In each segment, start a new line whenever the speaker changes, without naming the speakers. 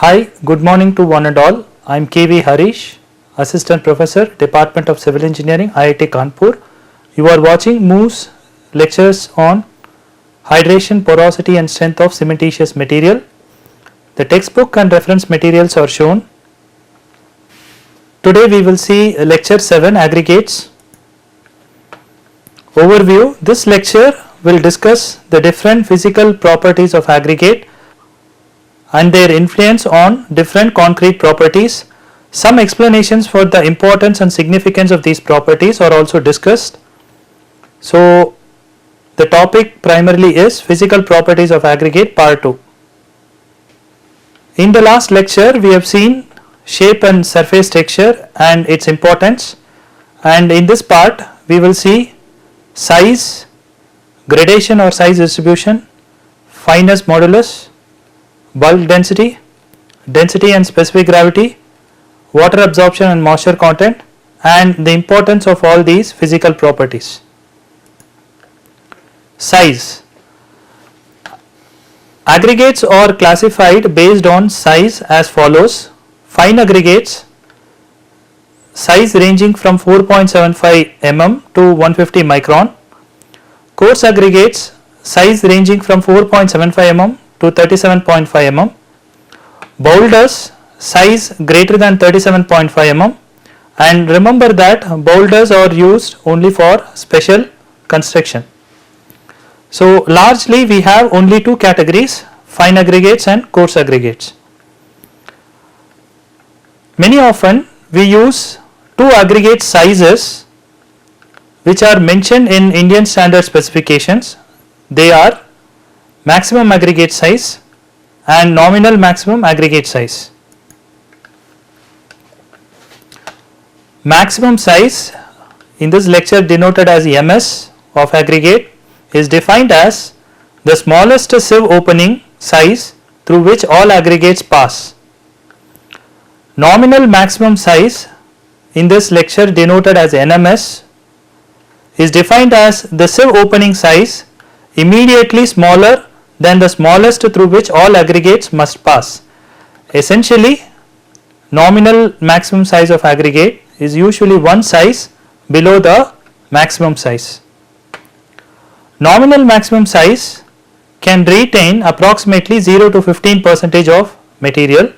Hi, good morning to one and all. I am KV Harish, Assistant Professor, Department of Civil Engineering, IIT Kanpur. You are watching MOO's lectures on hydration, porosity and strength of cementitious material. The textbook and reference materials are shown. Today we will see lecture 7, Aggregates. Overview. This lecture will discuss the different physical properties of aggregate and their influence on different concrete properties. Some explanations for the importance and significance of these properties are also discussed. So, the topic primarily is physical properties of aggregate part 2. In the last lecture we have seen shape and surface texture and its importance, and in this part we will see size, gradation or size distribution, fineness modulus, bulk density, density and specific gravity, water absorption and moisture content, and the importance of all these physical properties. Size. Aggregates are classified based on size as follows: fine aggregates, size ranging from 4.75 mm to 150 micron; coarse aggregates, size ranging from 4.75 mm to 37.5 mm; boulders, size greater than 37.5 mm, and remember that boulders are used only for special construction. So, largely we have only two categories: fine aggregates and coarse aggregates. Many often we use two aggregate sizes which are mentioned in Indian standard specifications. They are maximum aggregate size and nominal maximum aggregate size. Maximum size, in this lecture denoted as MS of aggregate, is defined as the smallest sieve opening size through which all aggregates pass. Nominal maximum size, in this lecture denoted as NMS, is defined as the sieve opening size immediately smaller than the smallest through which all aggregates must pass. Essentially, nominal maximum size of aggregate is usually one size below the maximum size. Nominal maximum size can retain approximately 0 to 15% of material.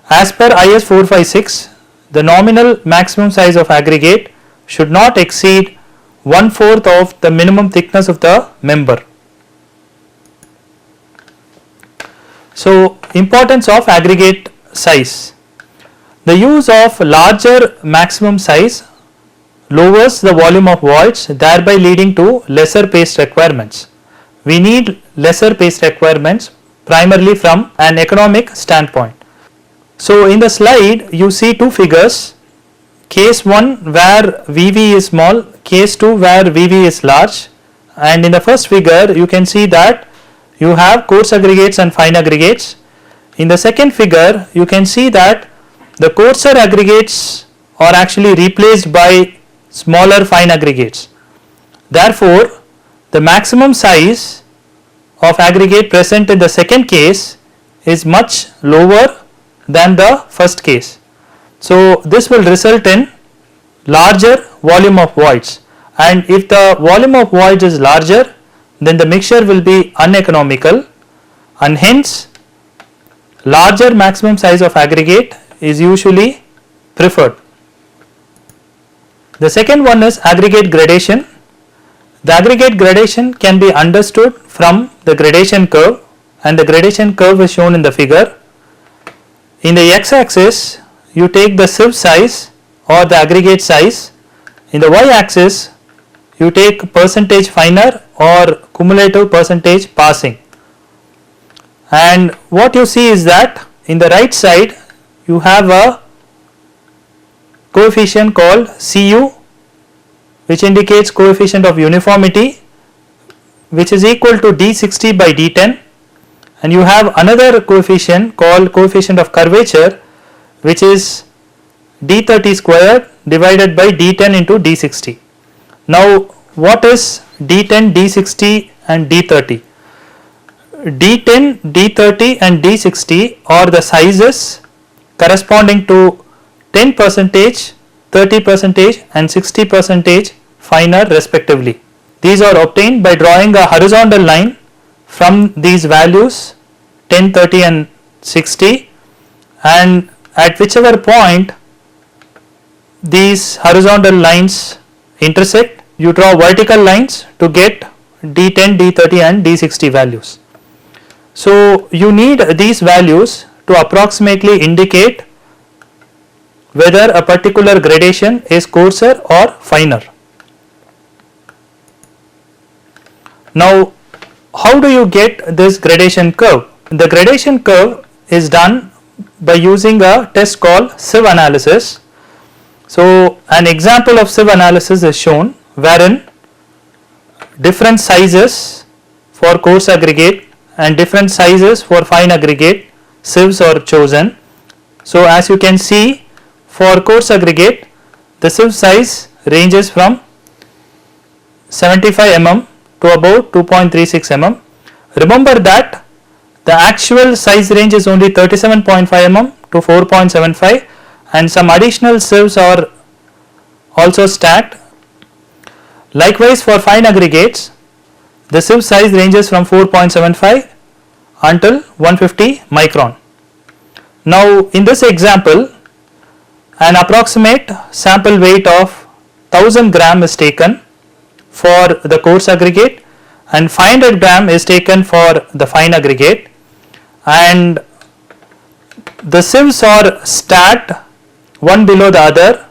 As per IS 456, the nominal maximum size of aggregate should not exceed 1/4 of the minimum thickness of the member. So, importance of aggregate size. The use of larger maximum size lowers the volume of voids, thereby leading to lesser paste requirements. We need lesser paste requirements primarily from an economic standpoint. So, in the slide you see two figures, case 1 where VV is small, case 2 where VV is large, and in the first figure you can see that you have coarse aggregates and fine aggregates. In the second figure you can see that the coarser aggregates are actually replaced by smaller fine aggregates. Therefore, the maximum size of aggregate present in the second case is much lower than the first case. So, this will result in larger volume of voids, and if the volume of voids is larger, then the mixture will be uneconomical, and hence larger maximum size of aggregate is usually preferred. The second one is aggregate gradation. The aggregate gradation can be understood from the gradation curve, and the gradation curve is shown in the figure. In the x axis you take the sieve size or the aggregate size. In the y axis you take percentage finer or cumulative percentage passing, and what you see is that in the right side you have a coefficient called Cu, which indicates coefficient of uniformity, which is equal to d60 by d10, and you have another coefficient called coefficient of curvature, which is d30 squared divided by d10 into d60. Now, what is d10, d60 and d30? D10, D30 and D60 are the sizes corresponding to 10%, 30% and 60% finer respectively. These are obtained by drawing a horizontal line from these values 10, 30 and 60, and at whichever point these horizontal lines intersect, you draw vertical lines to get D10, D30 and D60 values. So you need these values to approximately indicate whether a particular gradation is coarser or finer. Now, how do you get this gradation curve? The gradation curve is done by using a test called Sieve analysis. So an example of Sieve analysis is shown, wherein different sizes for coarse aggregate and different sizes for fine aggregate sieves are chosen. So as you can see, for coarse aggregate, the sieve size ranges from 75 mm to about 2.36 mm. Remember that the actual size range is only 37.5 mm to 4.75, and some additional sieves are also stacked. Likewise, for fine aggregates, the sieve size ranges from 4.75 until 150 micron. Now in this example, an approximate sample weight of 1000 gram is taken for the coarse aggregate and 500 gram is taken for the fine aggregate, and the sieves are stacked one below the other,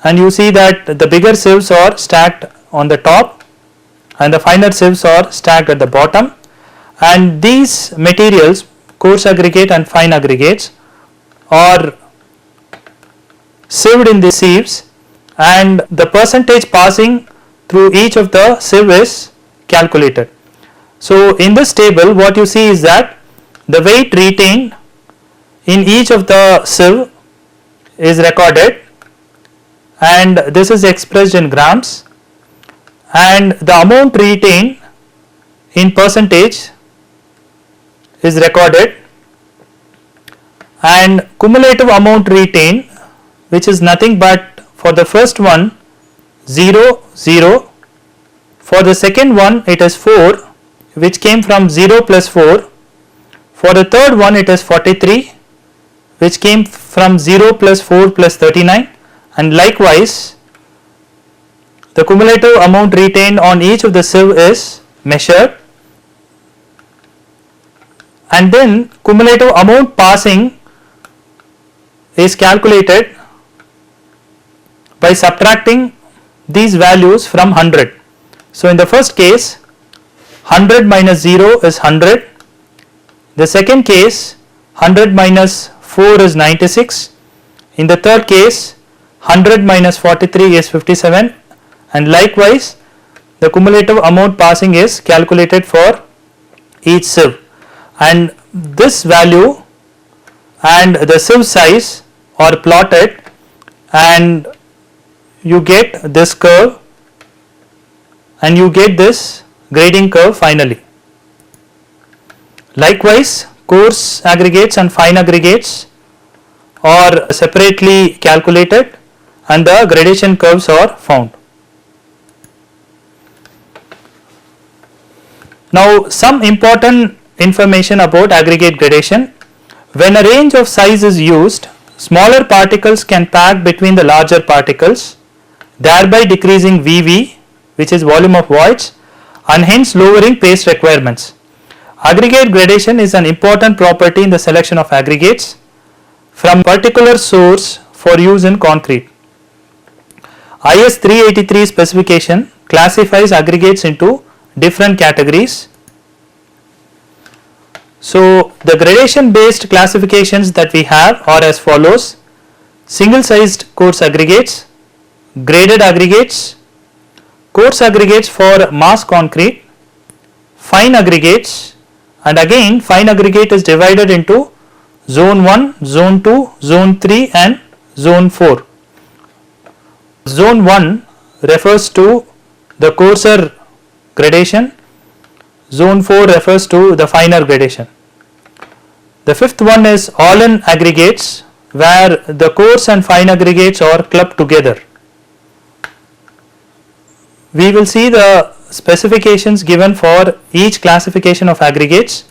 and you see that the bigger sieves are stacked on the top and the finer sieves are stacked at the bottom, and these materials, coarse aggregate and fine aggregates, are sieved in the sieves, and the percentage passing through each of the sieve is calculated. So in this table what you see is that the weight retained in each of the sieve is recorded, and this is expressed in grams, and the amount retained in percentage is recorded, and cumulative amount retained, which is nothing but for the first one 0, 0, for the second one it is 4, which came from 0 plus 4, for the third one it is 43, which came from 0 plus 4 plus 39, and likewise the cumulative amount retained on each of the sieve is measured, and then cumulative amount passing is calculated by subtracting these values from 100. So in the first case 100 minus 0 is 100, the second case 100 minus 4 is 96, in the third case 100 minus 43 is 57, and likewise the cumulative amount passing is calculated for each sieve, and this value and the sieve size are plotted, and you get this curve and you get this grading curve finally. Likewise, coarse aggregates and fine aggregates are separately calculated and the gradation curves are found. Now some important information about aggregate gradation. When a range of size is used, smaller particles can pack between the larger particles, thereby decreasing VV, which is volume of voids, and hence lowering paste requirements. Aggregate gradation is an important property in the selection of aggregates from particular source for use in concrete. IS 383 specification classifies aggregates into different categories. So the gradation based classifications that we have are as follows: single sized coarse aggregates, graded aggregates, coarse aggregates for mass concrete, fine aggregates, and again fine aggregate is divided into zone 1, zone 2, zone 3 and zone 4. Zone 1 refers to the coarser gradation, zone 4 refers to the finer gradation. The fifth one is all-in aggregates, where the coarse and fine aggregates are clubbed together. We will see the specifications given for each classification of aggregates.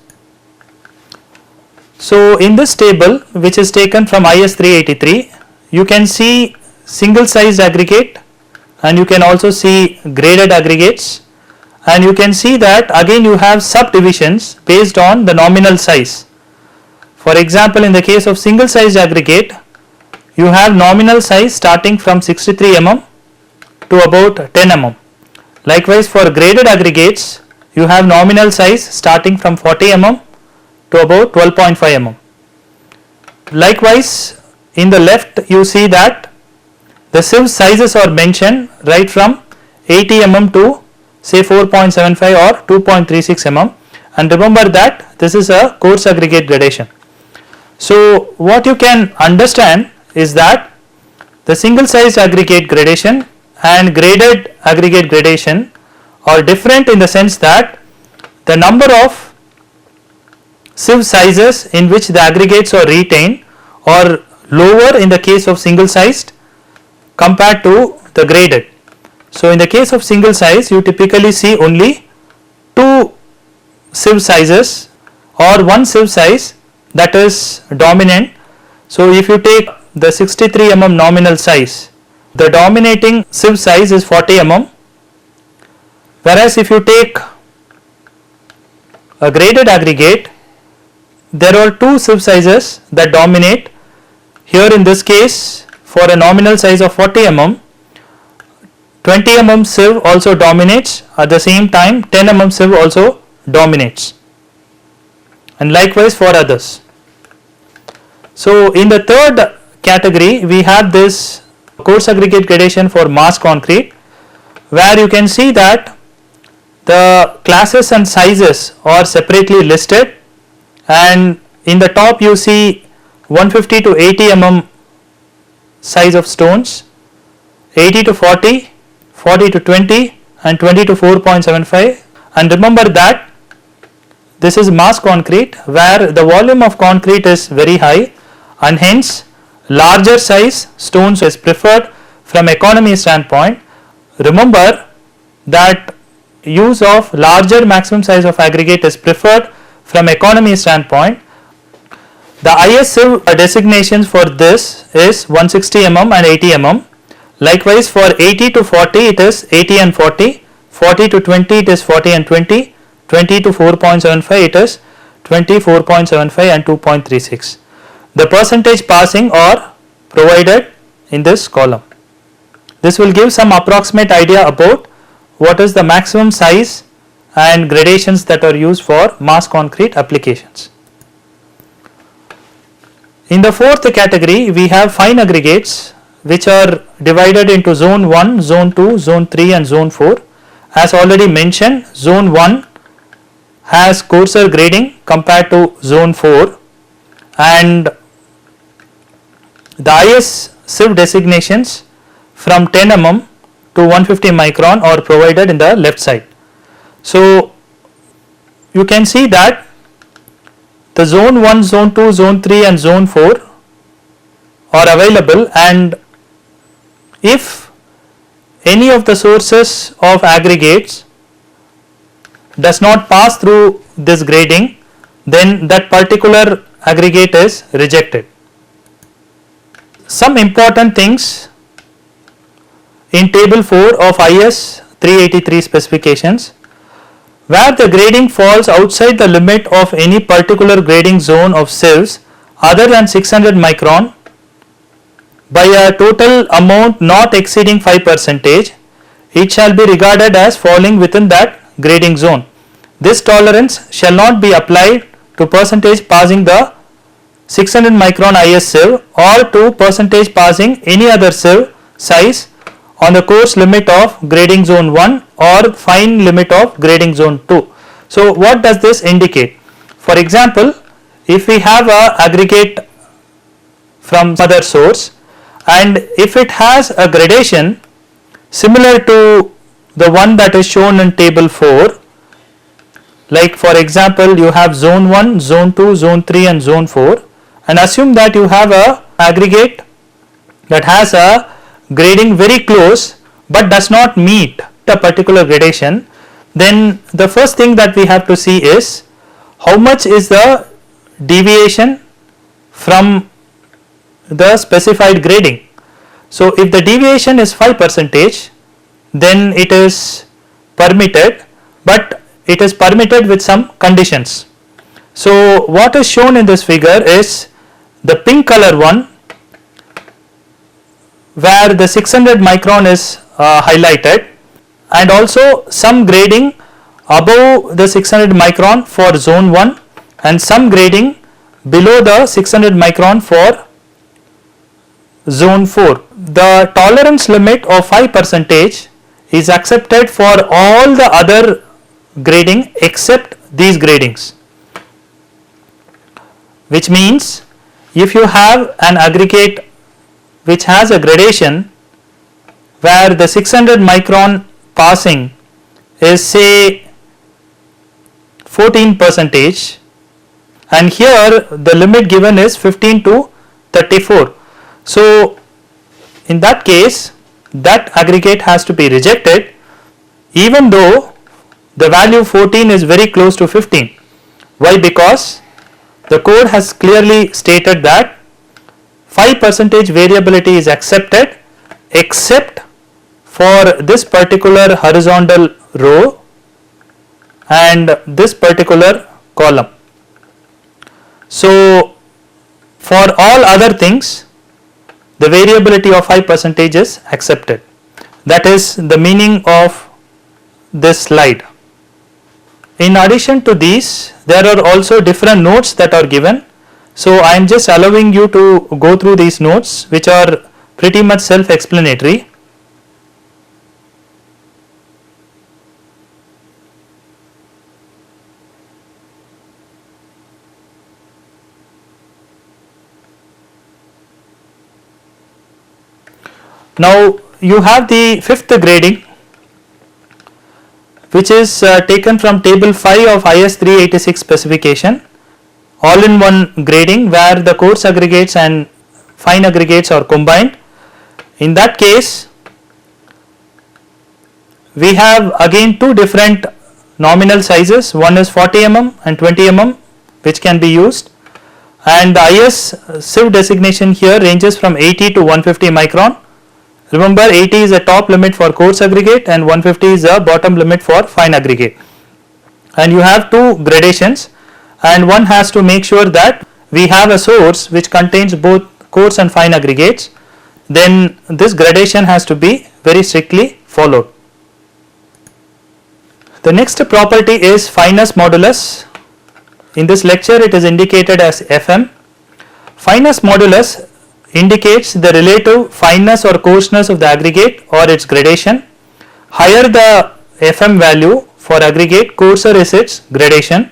So in this table, which is taken from IS 383, you can see single sized aggregate and you can also see graded aggregates, and you can see that again you have subdivisions based on the nominal size. For example, in the case of single sized aggregate, you have nominal size starting from 63 mm to about 10 mm. Likewise, for graded aggregates, you have nominal size starting from 40 mm to about 12.5 mm. Likewise, in the left you see that the sieve sizes are mentioned right from 80 mm to say 4.75 or 2.36 mm, and remember that this is a coarse aggregate gradation. So what you can understand is that the single sized aggregate gradation and graded aggregate gradation are different in the sense that the number of sieve sizes in which the aggregates are retained are lower in the case of single sized compared to the graded. So in the case of single size, you typically see only 2 sieve sizes or 1 sieve size that is dominant. So if you take the 63 mm nominal size, the dominating sieve size is 40 mm, whereas if you take a graded aggregate, there are 2 sieve sizes that dominate. Here in this case, for a nominal size of 40 mm, 20 mm sieve also dominates, at the same time 10 mm sieve also dominates, and likewise for others. So in the third category, we have this coarse aggregate gradation for mass concrete, where you can see that the classes and sizes are separately listed, and in the top you see 150 to 80 mm size of stones, 80 to 40, 40 to 20 and 20 to 4.75, and remember that this is mass concrete where the volume of concrete is very high, and hence larger size stones is preferred from economy standpoint. Remember that use of larger maximum size of aggregate is preferred from economy standpoint. The IS Sieve designations for this is 160 mm and 80 mm. Likewise, for 80 to 40 it is 80 and 40, 40 to 20 it is 40 and 20, 20 to 4.75 it is 20, 4.75 and 2.36. The percentage passing are provided in this column. This will give some approximate idea about what is the maximum size and gradations that are used for mass concrete applications. In the fourth category, we have fine aggregates, which are divided into zone 1, zone 2, zone 3 and zone 4. As already mentioned, zone 1 has coarser grading compared to zone 4, and the IS Sieve designations from 10 mm to 150 micron are provided in the left side. So you can see that the zone 1, zone 2, zone 3 and zone 4 are available, and if any of the sources of aggregates does not pass through this grading, then that particular aggregate is rejected. Some important things in table 4 of IS 383 specifications: where the grading falls outside the limit of any particular grading zone of sieves other than 600 micron by a total amount not exceeding 5%, it shall be regarded as falling within that grading zone. This tolerance shall not be applied to percentage passing the 600 micron IS sieve or to percentage passing any other sieve size on the coarse limit of grading zone 1 or fine limit of grading zone 2. So what does this indicate? For example, if we have a aggregate from other source, and if it has a gradation similar to the one that is shown in table 4, like for example you have zone 1, zone 2, zone 3 and zone 4, and assume that you have a aggregate that has a grading very close but does not meet a particular gradation, then the first thing that we have to see is how much is the deviation from the specified grading. So if the deviation is 5%, then it is permitted, but it is permitted with some conditions. So what is shown in this figure is the pink color one, where the 600 micron is highlighted, and also some grading above the 600 micron for zone 1 and some grading below the 600 micron for zone 4. The tolerance limit of 5% is accepted for all the other grading except these gradings, which means if you have an aggregate which has a gradation where the 600 micron passing is say 14%, and here the limit given is 15 to 34. So in that case that aggregate has to be rejected, even though the value 14 is very close to 15. Why? Because the code has clearly stated that 5% variability is accepted except for this particular horizontal row and this particular column. So for all other things the variability of 5% is accepted. That is the meaning of this slide. In addition to these, there are also different notes that are given. So I am just allowing you to go through these notes, which are pretty much self-explanatory. Now you have the fifth grading, which is taken from table 5 of IS 386 specification, all in one grading where the coarse aggregates and fine aggregates are combined. In that case we have again two different nominal sizes, one is 40 mm and 20 mm, which can be used, and the IS Sieve designation here ranges from 80 to 150 micron. Remember, 80 is the top limit for coarse aggregate and 150 is the bottom limit for fine aggregate, and you have two gradations, and one has to make sure that we have a source which contains both coarse and fine aggregates, then this gradation has to be very strictly followed. The next property is fineness modulus. In this lecture it is indicated as FM. Fineness modulus indicates the relative fineness or coarseness of the aggregate or its gradation. Higher the FM value for aggregate, coarser is its gradation.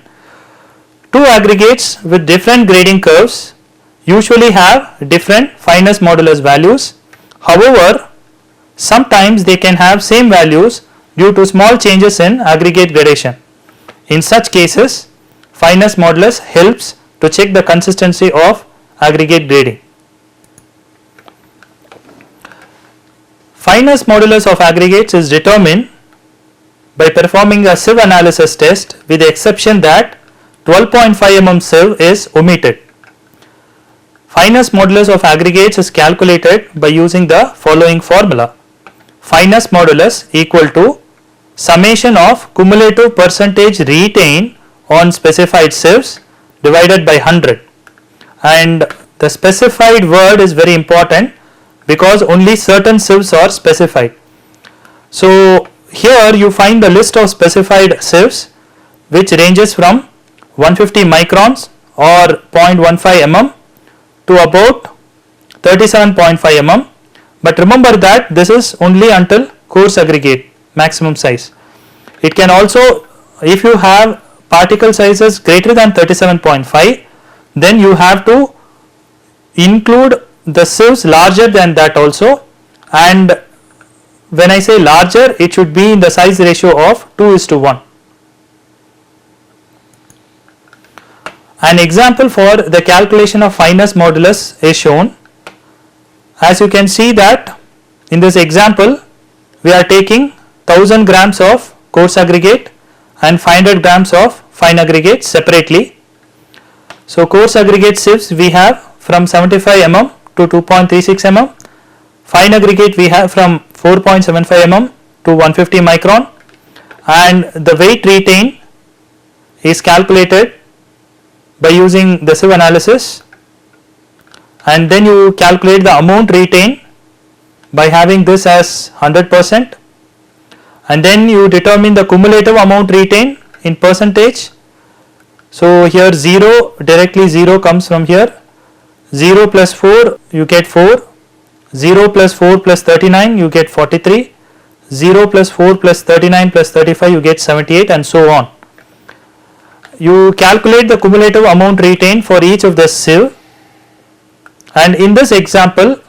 Two aggregates with different grading curves usually have different fineness modulus values. However, sometimes they can have same values due to small changes in aggregate gradation. In such cases, fineness modulus helps to check the consistency of aggregate grading. Fineness modulus of aggregates is determined by performing a sieve analysis test, with the exception that 12.5 mm sieve is omitted. Fineness modulus of aggregates is calculated by using the following formula. Fineness modulus equal to summation of cumulative percentage retained on specified sieves divided by 100, and the specified word is very important because only certain sieves are specified. So here you find the list of specified sieves which ranges from 150 microns or 0.15 mm to about 37.5 mm, but remember that this is only until coarse aggregate maximum size. It can also, if you have particle sizes greater than 37.5, then you have to include the sieves larger than that also, and when I say larger, it should be in the size ratio of 2:1. An example for the calculation of fineness modulus is shown. As you can see that in this example we are taking 1000 grams of coarse aggregate and 500 grams of fine aggregate separately. So coarse aggregate sieves we have from 75 mm to 2.36 mm, fine aggregate we have from 4.75 mm to 150 micron, and the weight retained is calculated by using the sieve analysis, and then you calculate the amount retained by having this as 100%, and then you determine the cumulative amount retained in percentage. So here 0, directly 0 comes from here, 0 plus 4 you get 4, 0 plus 4 plus 39 you get 43, 0 plus 4 plus 39 plus 35 you get 78, and so on. You calculate the cumulative amount retained for each of the sieve, and in this example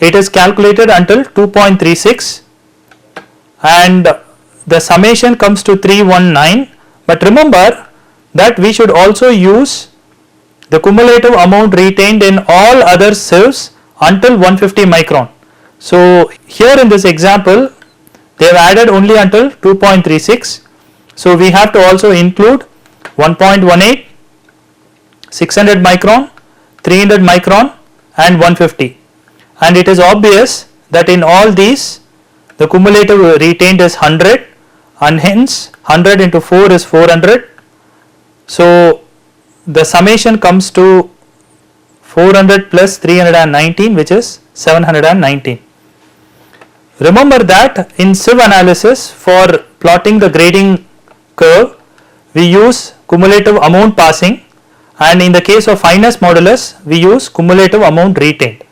it is calculated until 2.36 and the summation comes to 319, but remember that we should also use the cumulative amount retained in all other sieves until 150 micron. So here in this example they have added only until 2.36, so we have to also include 1.18, 600 micron, 300 micron and 150, and it is obvious that in all these the cumulative retained is 100, and hence 100 into 4 is 400. So the summation comes to 400 plus 319, which is 719. Remember that in sieve analysis for plotting the grading curve we use cumulative amount passing, and in the case of fineness modulus we use cumulative amount retained.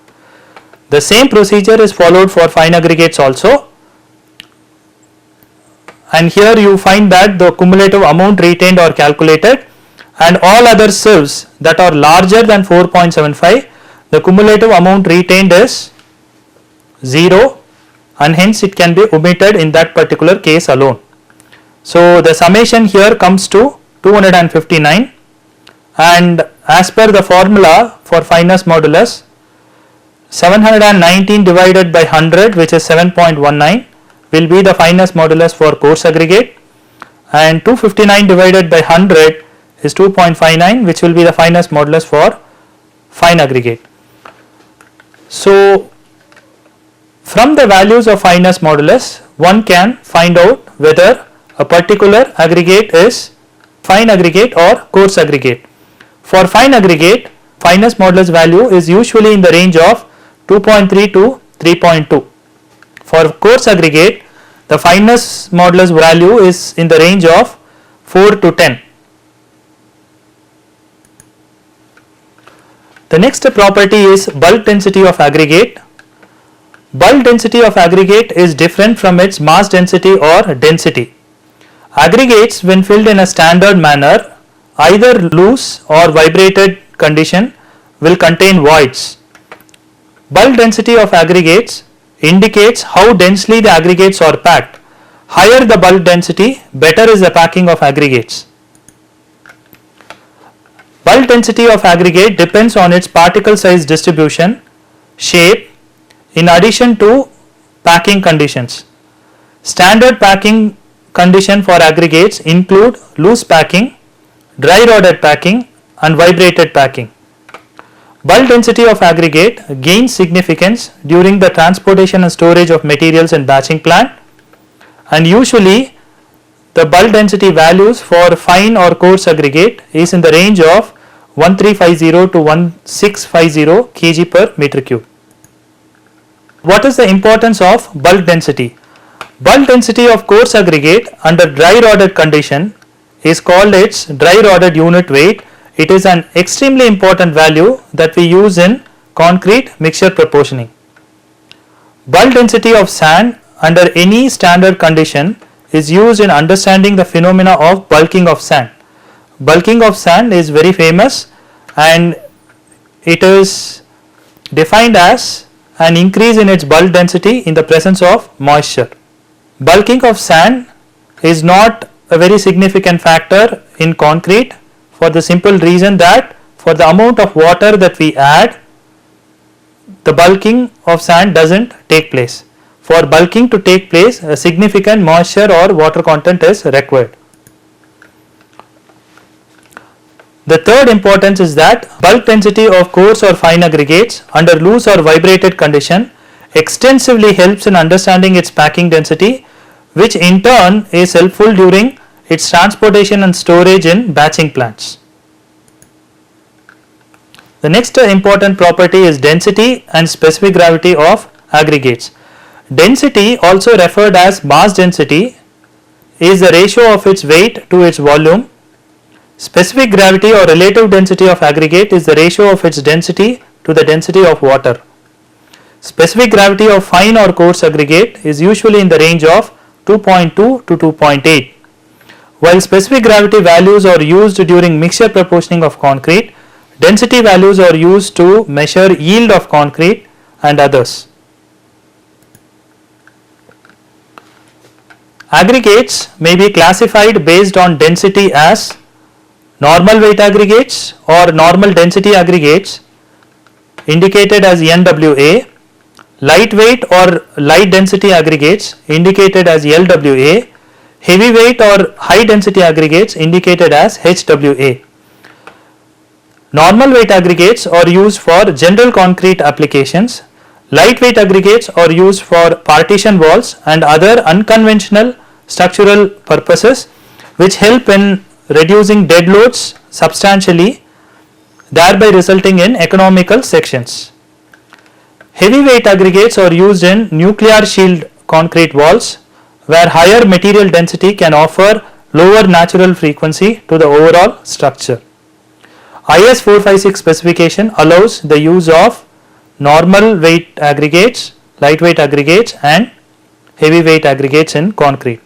The same procedure is followed for fine aggregates also, and here you find that the cumulative amount retained are calculated, and all other sieves that are larger than 4.75 the cumulative amount retained is 0, and hence it can be omitted in that particular case alone. So the summation here comes to 259, and as per the formula for fineness modulus, 719 divided by 100, which is 7.19, will be the fineness modulus for coarse aggregate, and 259 divided by 100 is 2.59, which will be the fineness modulus for fine aggregate. So from the values of fineness modulus one can find out whether a particular aggregate is fine aggregate or coarse aggregate. For fine aggregate, fineness modulus value is usually in the range of 2.3 to 3.2. For coarse aggregate, the fineness modulus value is in the range of 4 to 10. The next property is bulk density of aggregate. Bulk density of aggregate is different from its mass density or density. Aggregates, when filled in a standard manner, either loose or vibrated condition, will contain voids. Bulk density of aggregates indicates how densely the aggregates are packed. Higher the bulk density, better is the packing of aggregates. Bulk density of aggregate depends on its particle size distribution, shape, in addition to packing conditions. Standard packing condition for aggregates include loose packing, dry rodded packing and vibrated packing. Bulk density of aggregate gains significance during the transportation and storage of materials in batching plant, and usually the bulk density values for fine or coarse aggregate is in the range of 1350 to 1650 kg per meter cube. What is the importance of bulk density? Bulk density of coarse aggregate under dry rodded condition is called its dry rodded unit weight. It is an extremely important value that we use in concrete mixture proportioning. Bulk density of sand under any standard condition is used in understanding the phenomena of bulking of sand. Bulking of sand is very famous, and it is defined as an increase in its bulk density in the presence of moisture. Bulking of sand is not a very significant factor in concrete for the simple reason that for the amount of water that we add, the bulking of sand does not take place. For bulking to take place, a significant moisture or water content is required. The third importance is that bulk density of coarse or fine aggregates under loose or vibrated condition extensively helps in understanding its packing density, which in turn is helpful during its transportation and storage in batching plants. The next important property is density and specific gravity of aggregates. Density, also referred as mass density, is the ratio of its weight to its volume. Specific gravity or relative density of aggregate is the ratio of its density to the density of water. Specific gravity of fine or coarse aggregate is usually in the range of 2.2 to 2.8. While specific gravity values are used during mixture proportioning of concrete, density values are used to measure yield of concrete and others. Aggregates may be classified based on density as normal weight aggregates or normal density aggregates indicated as NWA, lightweight or light density aggregates indicated as LWA, heavyweight or high density aggregates indicated as HWA. Normal weight aggregates are used for general concrete applications. Lightweight aggregates are used for partition walls and other unconventional structural purposes, which help in reducing dead loads substantially, thereby resulting in economical sections. Heavyweight aggregates are used in nuclear shield concrete walls, where higher material density can offer lower natural frequency to the overall structure. IS 456 specification allows the use of normal weight aggregates, lightweight aggregates and heavyweight aggregates in concrete.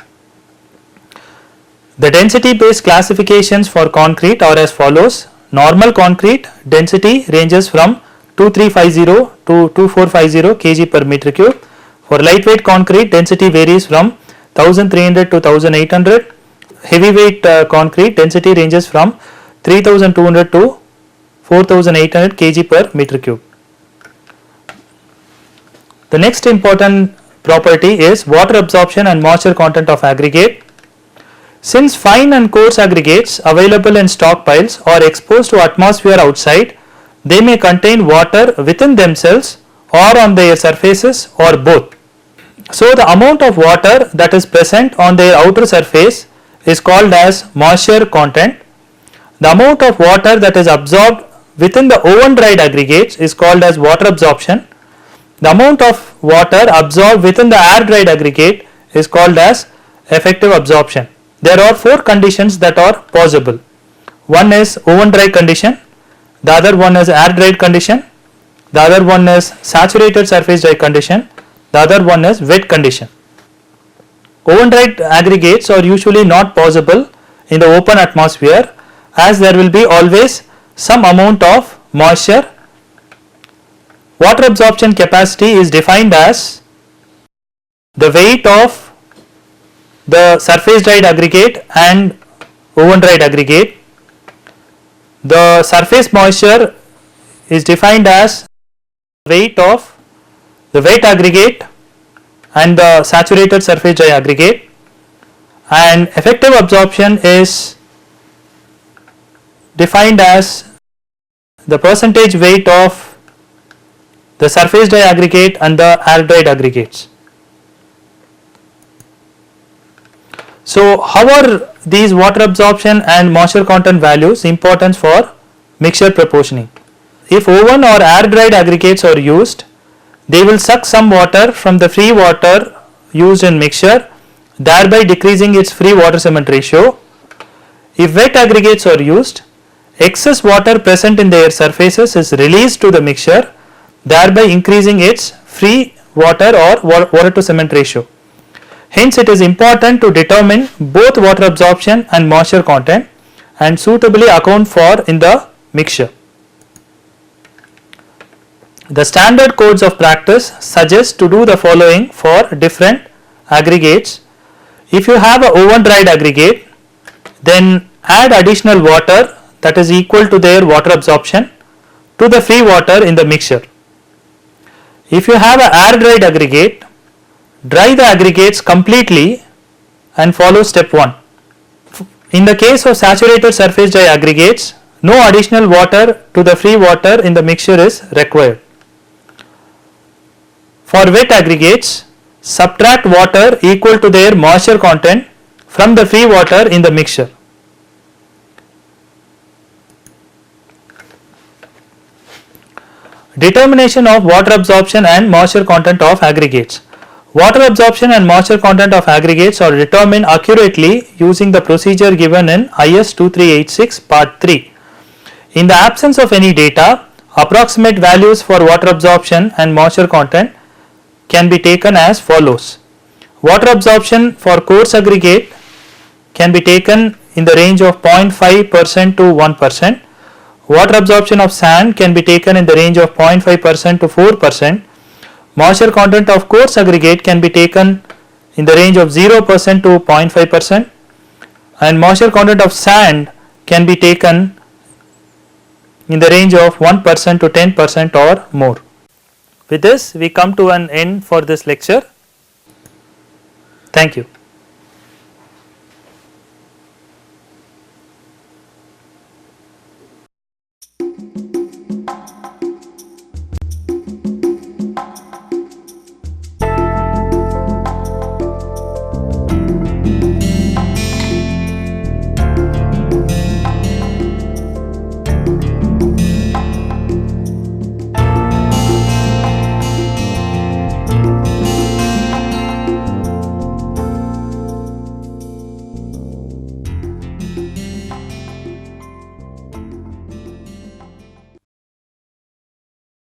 The density based classifications for concrete are as follows. Normal concrete density ranges from 2350 to 2450 kg per meter cube. For lightweight concrete, density varies from 1300 to 1800. Heavyweight concrete density ranges from 3200 to 4800 kg per meter cube. The next important property is water absorption and moisture content of aggregate. Since fine and coarse aggregates available in stockpiles are exposed to atmosphere outside, they may contain water within themselves or on their surfaces or both. So the amount of water that is present on their outer surface is called as moisture content. The amount of water that is absorbed within the oven dried aggregates is called as water absorption. The amount of water absorbed within the air dried aggregate is called as effective absorption. There are four conditions that are possible. One is oven dry condition, the other one is air dried condition, the other one is saturated surface dry condition, the other one is wet condition. Oven dried aggregates are usually not possible in the open atmosphere, as there will be always some amount of moisture. Water absorption capacity is defined as the weight of the surface dried aggregate and oven dried aggregate. The surface moisture is defined as weight of the wet aggregate and the saturated surface dry aggregate, and effective absorption is defined as the percentage weight of the surface dry aggregate and the air dried aggregates. So how are these water absorption and moisture content values important for mixture proportioning? If oven or air dried aggregates are used, they will suck some water from the free water used in mixture, thereby decreasing its free water cement ratio. If wet aggregates are used, excess water present in their surfaces is released to the mixture, thereby increasing its free water or water to cement ratio. Hence, it is important to determine both water absorption and moisture content and suitably account for in the mixture. The standard codes of practice suggest to do the following for different aggregates. If you have an oven dried aggregate, then add additional water that is equal to their water absorption to the free water in the mixture. If you have an air dried aggregate, dry the aggregates completely and follow step 1. In the case of saturated surface dry aggregates, no additional water to the free water in the mixture is required. For wet aggregates, subtract water equal to their moisture content from the free water in the mixture. Determination of water absorption and moisture content of aggregates. Water absorption and moisture content of aggregates are determined accurately using the procedure given in IS 2386 part 3. In the absence of any data, approximate values for water absorption and moisture content can be taken as follows. Water absorption for coarse aggregate can be taken in the range of 0.5% to 1%. Water absorption of sand can be taken in the range of 0.5% to 4%. Moisture content of coarse aggregate can be taken in the range of 0% to 0.5%, and moisture content of sand can be taken in the range of 1% to 10% or more. With this, we come to an end for this lecture. Thank you.